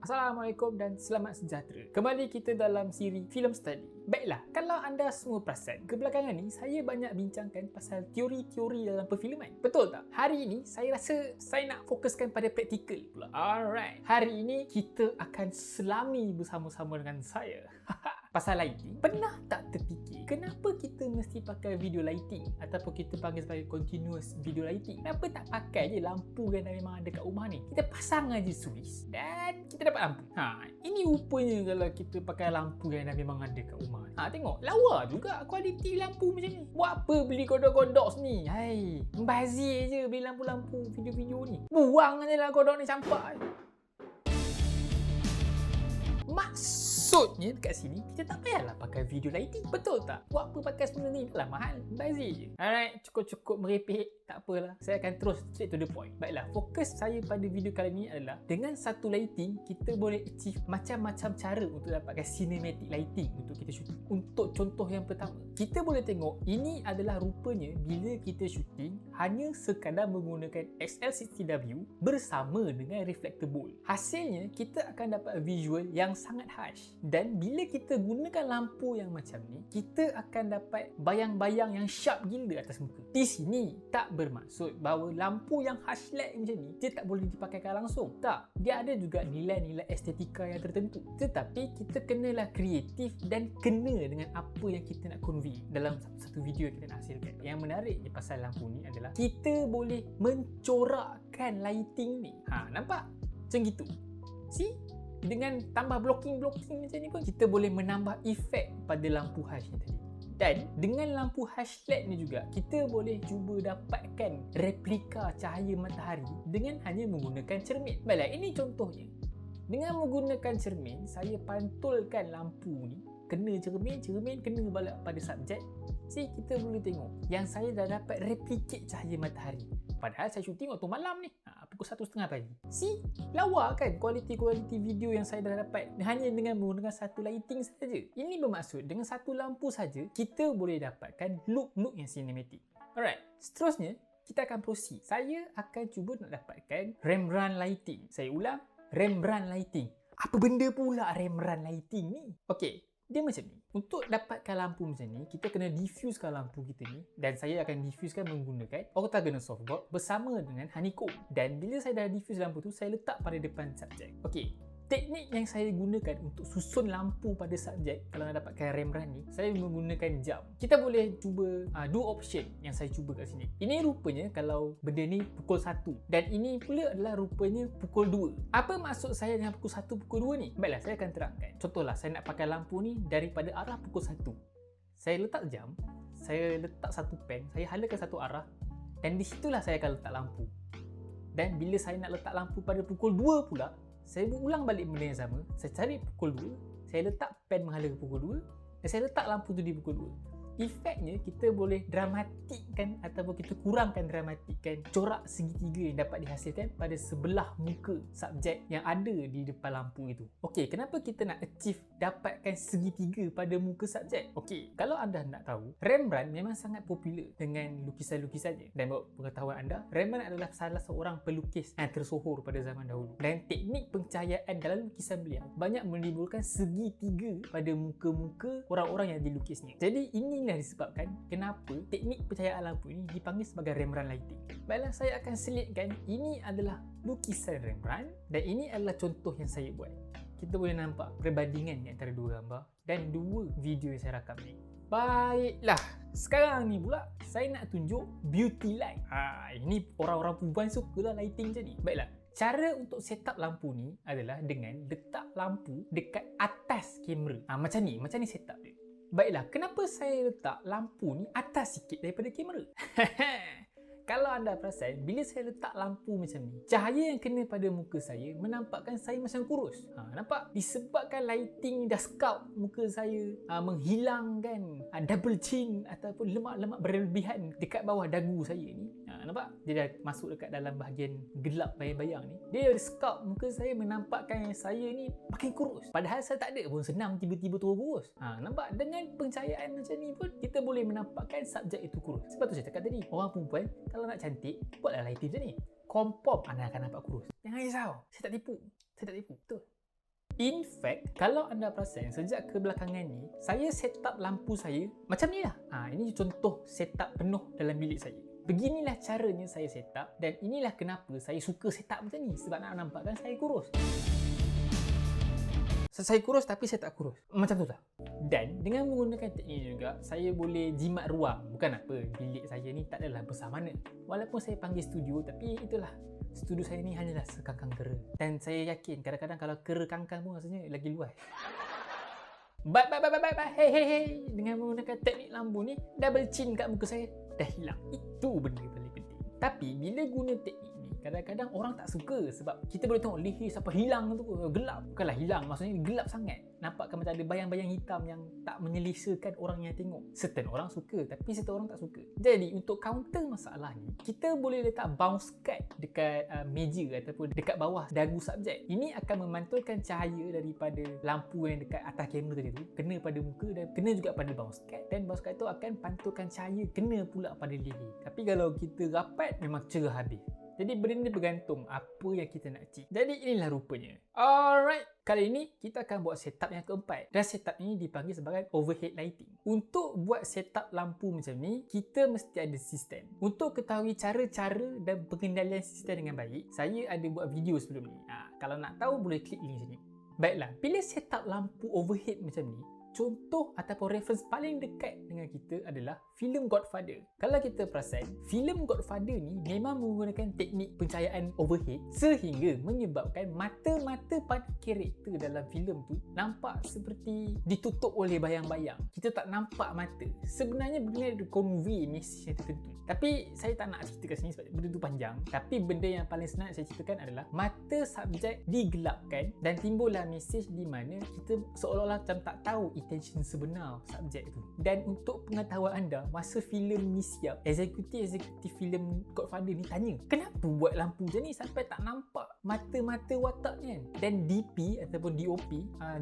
Assalamualaikum dan selamat sejahtera. Kembali kita dalam siri Film Study. Baiklah, kalau anda semua perasan, kebelakangan ni saya banyak bincangkan pasal teori-teori dalam perfilman. Betul tak? Hari ini saya rasa saya nak fokuskan pada praktikal pula. Alright. Hari ini kita akan selami bersama-sama dengan saya. Pasal lighting, pernah tak terfikir kenapa kita mesti pakai video lighting ataupun kita panggil sebagai continuous video lighting? Kenapa tak pakai je lampu yang dah memang ada kat rumah ni? Kita pasang aja switch dan kita dapat lampu. Ini rupanya kalau kita pakai lampu yang dah memang ada kat rumah. Tengok, lawa juga kualiti lampu macam ni. Buat apa beli kodok-kodok ni? Hai, membazir je beli lampu-lampu video-video ni. Buang je lah kodok ni, campak. Maksudnya dekat sini kita tak payahlah pakai video lighting. Betul tak? Buat apa pakai semua ni? Lah mahal, bazir je. Alright, cukup-cukup merepek. Tak apalah, saya akan terus straight to the point. Baiklah, fokus saya pada video kali ini adalah dengan satu lighting kita boleh achieve macam-macam cara untuk dapatkan cinematic lighting untuk kita shooting. Untuk contoh yang pertama, kita boleh tengok ini adalah rupanya bila kita shooting hanya sekadar menggunakan XL60W bersama dengan reflector bowl. Hasilnya kita akan dapat visual yang sangat harsh. Dan bila kita gunakan lampu yang macam ni, kita akan dapat bayang-bayang yang sharp gila atas muka. Di sini tak bermaksud bahawa lampu yang harsh light macam ni dia tak boleh dipakaikan langsung. Tak, dia ada juga nilai-nilai estetika yang tertentu. Tetapi kita kenalah kreatif dan kena dengan apa yang kita nak convey dalam satu video yang kita nak hasilkan. Yang menariknya pasal lampu ni adalah kita boleh mencorakkan lighting ni. Nampak? Macam gitu. See? Dengan tambah blocking-blocking macam ni pun kita boleh menambah efek pada lampu harsh ni tadi. Dan dengan lampu harsh LED ni juga kita boleh cuba dapatkan replika cahaya matahari dengan hanya menggunakan cermin. Baiklah, ini contohnya. Dengan menggunakan cermin, saya pantulkan lampu ni kena cermin kena balik pada subjek. Kita boleh tengok yang saya dah dapat replicate cahaya matahari. Padahal saya syuting waktu malam ni, pukul 1:30 pagi. Lawa kan kualiti video yang saya dah dapat hanya dengan menggunakan satu lighting saja. Ini bermaksud dengan satu lampu saja kita boleh dapatkan look yang cinematic. Alright, seterusnya kita akan proceed. Saya akan cuba nak dapatkan Rembrandt lighting. Saya ulang, Rembrandt lighting. Apa benda pula Rembrandt lighting ni? Okey, dia macam ni. Untuk dapatkan lampu macam ni, kita kena diffusekan lampu kita ni. Dan saya akan diffusekan menggunakan octagonal softbox bersama dengan honeycomb. Dan bila saya dah diffuse lampu tu, saya letak pada depan subjek. Okey, teknik yang saya gunakan untuk susun lampu pada subjek kalau nak dapatkan Rembrandt ni, saya menggunakan jam. Kita boleh cuba dua option yang saya cuba kat sini. Ini rupanya kalau benda ni pukul 1 dan ini pula adalah rupanya pukul 2. Apa maksud saya dengan pukul 1, pukul 2 ni? Baiklah, saya akan terangkan. Contohlah, saya nak pakai lampu ni daripada arah pukul 1. Saya letak jam, saya letak satu pen, saya halakan satu arah dan di situlah saya akan letak lampu. Dan bila saya nak letak lampu pada pukul 2 pula, saya ulang balik benda yang sama. Saya cari pukul 2, saya letak pen menghala ke pukul 2 dan saya letak lampu tu di pukul 2. Efeknya kita boleh dramatikkan ataupun kita kurangkan dramatikkan corak segitiga yang dapat dihasilkan pada sebelah muka subjek yang ada di depan lampu itu. Okey, kenapa kita nak achieve dapatkan segitiga pada muka subjek? Okey, kalau anda nak tahu, Rembrandt memang sangat popular dengan lukisan-lukisannya. Dan buat pengetahuan anda, Rembrandt adalah salah seorang pelukis yang tersohor pada zaman dahulu. Dan teknik pencahayaan dalam lukisan beliau banyak menimbulkan segitiga pada muka-muka orang-orang yang dilukisnya. Jadi inilah disebabkan kenapa teknik pencahayaan lampu ini dipanggil sebagai Rembrandt lighting. Baiklah, saya akan selitkan ini adalah lukisan Rembrandt dan ini adalah contoh yang saya buat. Kita boleh nampak perbandingan antara dua gambar dan dua video yang saya rakam ni. Baiklah, sekarang ni pula saya nak tunjuk beauty light. Ini orang-orang perempuan suka lah lighting macam ni. Baiklah, cara untuk set up lampu ni adalah dengan letak lampu dekat atas kamera. Macam ni set up dia. Baiklah, kenapa saya letak lampu ni atas sikit daripada kamera? Kalau anda perasan, bila saya letak lampu macam ni, cahaya yang kena pada muka saya menampakkan saya macam kurus. Nampak? Disebabkan lighting dah sculpt muka saya, menghilangkan double chin ataupun lemak-lemak berlebihan dekat bawah dagu saya ni. Nampak? Dia dah masuk dekat dalam bahagian gelap bayang-bayang ni. Dia dah sculpt muka saya menampakkan saya ni makin kurus. Padahal saya tak ada pun, senang tiba-tiba turun kurus. Nampak? Dengan pencahayaan macam ni pun kita boleh menampakkan subjek itu kurus. Sebab tu saya cakap tadi, orang perempuan kalau nak cantik, buatlah lighting macam ni. Confirm anda akan nampak kurus. Jangan risau. Saya tak tipu. Betul. In fact, kalau anda perasan sejak kebelakangan ni, saya set up lampu saya macam ni lah. Ini contoh setup penuh dalam bilik saya. Beginilah caranya saya set up dan inilah kenapa saya suka set up macam ni, sebab nak nampakkan saya kurus. Saya kurus tapi saya tak kurus. Macam tu lah. Dan dengan menggunakan teknik juga, saya boleh jimat ruang. Bukan apa, bilik saya ni tak adalah besar mana. Walaupun saya panggil studio, tapi itulah, studio saya ni hanyalah sekangkang kera. Dan saya yakin kadang-kadang kalau kera kangkang pun rasanya lagi luas. But, hey. Dengan menggunakan teknik lampu ni, double chin kat muka saya dah hilang. Itu benda paling penting. Tapi bila guna teknik ni, kadang-kadang orang tak suka sebab kita boleh tengok leher siapa hilang tu gelap. Bukanlah hilang, maksudnya gelap sangat. Nampakkan macam ada bayang-bayang hitam yang tak menyelesakan orang yang tengok. Certain orang suka tapi certain orang tak suka. Jadi untuk counter masalah ni, kita boleh letak bounce cut dekat meja ataupun dekat bawah dagu subjek. Ini akan memantulkan cahaya daripada lampu yang dekat atas kamera tadi tu kena pada muka dan kena juga pada bounce cut. Dan bounce cut tu akan pantulkan cahaya kena pula pada leher. Tapi kalau kita rapat memang cerah habis. Jadi benda ni bergantung apa yang kita nak achieve. Jadi inilah rupanya. Alright, kali ini kita akan buat setup yang keempat. Dan setup ini dipanggil sebagai overhead lighting. Untuk buat setup lampu macam ni, kita mesti ada sistem. Untuk ketahui cara-cara dan pengendalian sistem dengan baik, saya ada buat video sebelum ni. Kalau nak tahu boleh klik link sini. Baiklah, bila setup lampu overhead macam ni, contoh ataupun reference paling dekat dengan kita adalah filem Godfather. Kalau kita perasan, filem Godfather ni memang menggunakan teknik pencahayaan overhead sehingga menyebabkan mata-mata pada karakter dalam filem tu nampak seperti ditutup oleh bayang-bayang. Kita tak nampak mata. Sebenarnya benda ni ada convey message yang tertentu. Tapi saya tak nak cerita kat sini sebab benda tu panjang. Tapi benda yang paling senang saya ceritakan adalah mata subjek digelapkan dan timbullah message di mana kita seolah-olah macam tak tahu intention sebenar subjek tu. Dan untuk pengetahuan anda, masa filem ni siap, eksekutif filem Godfather ni tanya, kenapa buat lampu macam ni sampai tak nampak mata-mata wataknya? Dan DP ataupun DOP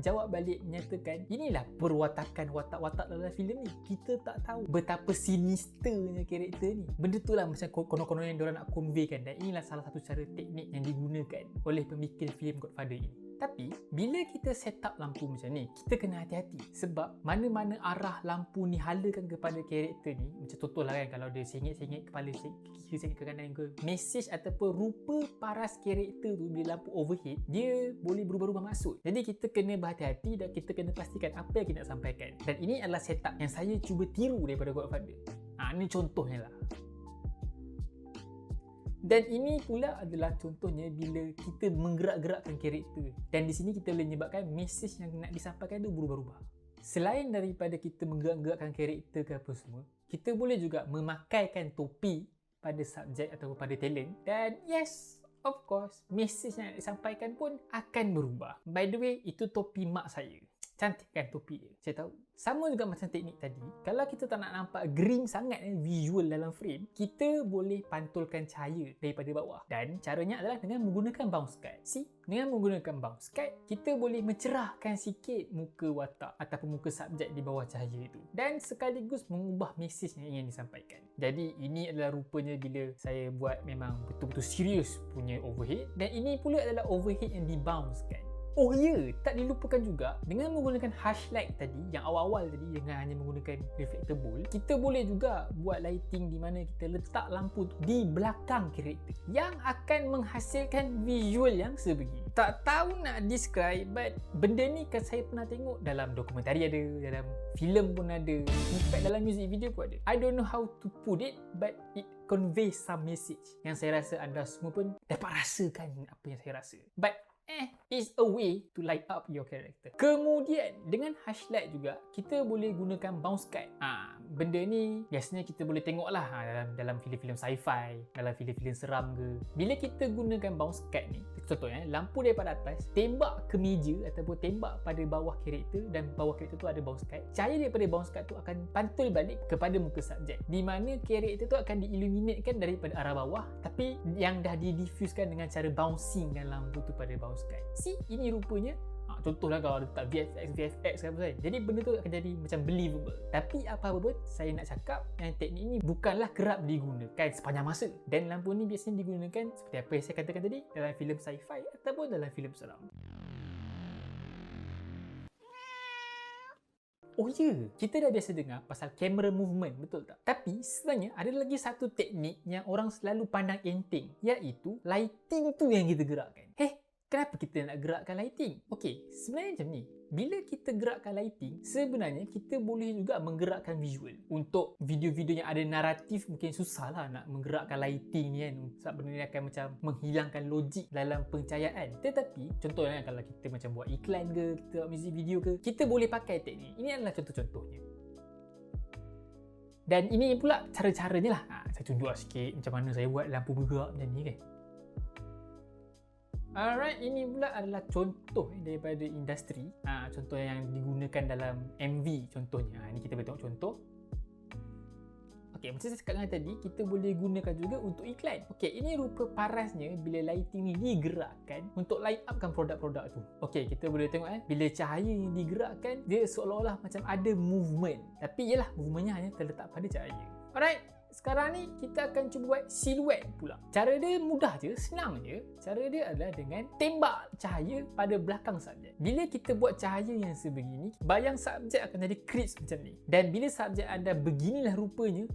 jawab balik menyatakan, inilah perwatakan watak-watak dalam filem ni. Kita tak tahu betapa sinisternya karakter ni. Benda tu lah macam konon-konon yang diorang nak conveykan. Dan inilah salah satu cara teknik yang digunakan oleh pemikir filem Godfather ini. Tapi bila kita set up lampu macam ni, kita kena hati-hati sebab mana-mana arah lampu ni halakan kepada karakter ni, macam contohlah kan, kalau dia sengit-sengit kepala kiri sengit ke kanan ke, message ataupun rupa paras karakter tu bila lampu overhead, dia boleh berubah-ubah maksud. Jadi kita kena berhati-hati dan kita kena pastikan apa yang kita nak sampaikan. Dan ini adalah setup yang saya cuba tiru daripada Godfather. Ini contohnya lah. Dan ini pula adalah contohnya bila kita menggerak-gerakkan karakter. Dan di sini kita boleh menyebabkan message yang nak disampaikan tu berubah-ubah. Selain daripada kita menggerak-gerakkan karakter ke apa semua, kita boleh juga memakaikan topi pada subjek atau pada talent. Dan yes, of course, message yang nak disampaikan pun akan berubah. By the way, itu topi mak saya. Cantik kan topi dia? Saya tahu. Sama juga macam teknik tadi, kalau kita tak nak nampak green sangat visual dalam frame, kita boleh pantulkan cahaya daripada bawah. Dan caranya adalah dengan menggunakan bounce cut. See? Dengan menggunakan bounce cut, kita boleh mencerahkan sikit muka watak ataupun muka subjek di bawah cahaya itu. Dan sekaligus mengubah mesej yang ingin disampaikan. Jadi ini adalah rupanya bila saya buat memang betul-betul serius punya overhead. Dan ini pula adalah overhead yang di bounce cut. Oh ya, tak dilupakan juga dengan menggunakan harsh light tadi, yang awal-awal tadi dengan hanya menggunakan reflector bowl, kita boleh juga buat lighting di mana kita letak lampu di belakang karakter yang akan menghasilkan visual yang sebegini. Tak tahu nak describe, but benda ni kan saya pernah tengok dalam dokumentari ada, dalam filem pun ada, in fact dalam music video pun ada. I don't know how to put it, but it conveys some message yang saya rasa anda semua pun dapat rasakan apa yang saya rasa. But is a way to light up your character. Kemudian dengan harsh light juga kita boleh gunakan bounce cut. Benda ni biasanya kita boleh tengok lah dalam filem-filem sci-fi, dalam filem-filem seram ke. Bila kita gunakan bounce cut ni, contohnya lampu daripada atas tembak ke meja ataupun tembak pada bawah karakter dan bawah karakter tu ada bounce cut. Cahaya daripada bounce cut tu akan pantul balik kepada muka subjek, di mana karakter tu akan diilluminatekan daripada arah bawah tapi yang dah didifusekan dengan cara bouncing dan lampu tu pada bounce cut. See, ini rupanya contohlah kalau letak VFX ke apa kan. Jadi benda tu akan jadi macam believable. Tapi apa-apa pun saya nak cakap yang teknik ni bukanlah kerap digunakan sepanjang masa. Dan lampu ni biasanya digunakan seperti apa yang saya katakan tadi dalam filem sci-fi ataupun dalam filem seram. Oh ya, kita dah biasa dengar pasal camera movement, betul tak? Tapi sebenarnya ada lagi satu teknik yang orang selalu pandang enteng, iaitu lighting tu yang kita gerakkan. Kenapa kita nak gerakkan lighting? Okey, sebenarnya macam ni. Bila kita gerakkan lighting, sebenarnya kita boleh juga menggerakkan visual. Untuk video-video yang ada naratif, mungkin susah lah nak menggerakkan lighting ni kan. Sebab benda ni akan macam menghilangkan logik dalam pencahayaan. Tetapi, contohnya kalau kita macam buat iklan ke, kita buat music video ke, kita boleh pakai teknik. Ini adalah contoh-contohnya. Dan ini pula cara-caranya lah. Saya tunjuk sikit macam mana saya buat lampu bergerak macam ni kan. Alright, ini pula adalah contoh daripada industri. Contoh yang digunakan dalam MV contohnya. Ini kita boleh tengok contoh. Okey, macam saya cakap dengan tadi, kita boleh gunakan juga untuk iklan. Okey, ini rupa parasnya bila lighting ni digerakkan untuk light upkan produk-produk tu. Okey, kita boleh tengok bila cahaya yang digerakkan, dia seolah-olah macam ada movement. Tapi yalah, movementnya hanya terletak pada cahaya. Alright. Sekarang ni kita akan cuba buat siluet pula. Cara dia mudah je, senang je. Cara dia adalah dengan tembak cahaya pada belakang subjek. Bila kita buat cahaya yang sebegini, bayang subjek akan jadi crisp macam ni. Dan bila subjek anda beginilah rupanya,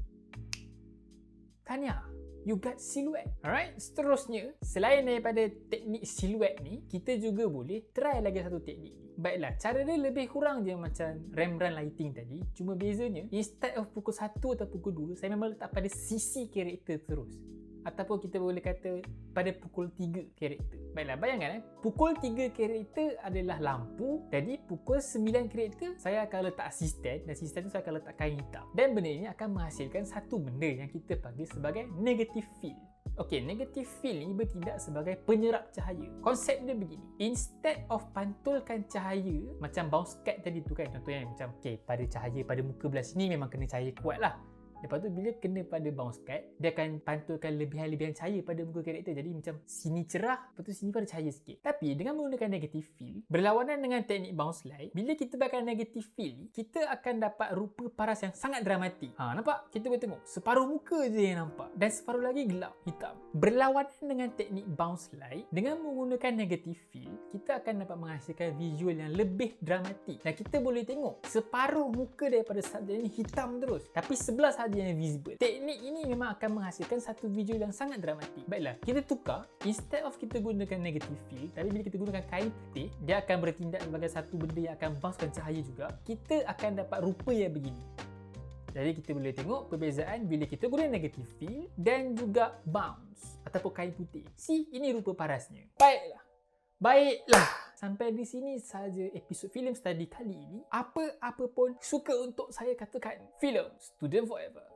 tahniah, you got siluet. Alright, seterusnya, selain daripada teknik siluet ni, kita juga boleh try lagi satu teknik ni. Baiklah, cara dia lebih kurang je macam Rembrandt lighting tadi. Cuma bezanya, instead of pukul 1 atau pukul 2, saya memang letak pada sisi karakter terus. Ataupun kita boleh kata pada pukul 3 karakter. Baiklah, bayangkan pukul 3 karakter adalah lampu. Jadi pukul 9 karakter saya akan letak asisten. Dan asisten tu saya akan letak kain hitam. Dan benda ini akan menghasilkan satu benda yang kita panggil sebagai negative field. Okey, negative field ni bertindak sebagai penyerap cahaya. Konsep dia begini. Instead of pantulkan cahaya macam bounce cut tadi tu kan, contohnya macam pada cahaya pada muka belah sini memang kena cahaya kuat lah. Lepas tu bila kena pada bounce cut, dia akan pantulkan lebihan-lebihan cahaya pada muka karakter. Jadi macam sini cerah, lepas tu sini pada cahaya sikit. Tapi dengan menggunakan negative field, berlawanan dengan teknik bounce light, bila kita pakai negative field, kita akan dapat rupa paras yang sangat dramatik. Nampak? Kita boleh tengok separuh muka je yang nampak dan separuh lagi gelap, hitam. Berlawanan dengan teknik bounce light, dengan menggunakan negative field, kita akan dapat menghasilkan visual yang lebih dramatik. Dan kita boleh tengok separuh muka daripada subjek ini hitam terus, tapi sebelah sahaja yang visible. Teknik ini memang akan menghasilkan satu visual yang sangat dramatik. Baiklah, kita tukar. Instead of kita gunakan negative field, tapi bila kita gunakan kain putih, dia akan bertindak sebagai satu benda yang akan bouncekan cahaya juga. Kita akan dapat rupa yang begini. Jadi kita boleh tengok perbezaan bila kita guna negative field dan juga bounce ataupun kain putih. Ini rupa parasnya. Baiklah. Sampai di sini saja episod Film Study kali ini. Apa-apa pun suka untuk saya katakan, Film Student Forever.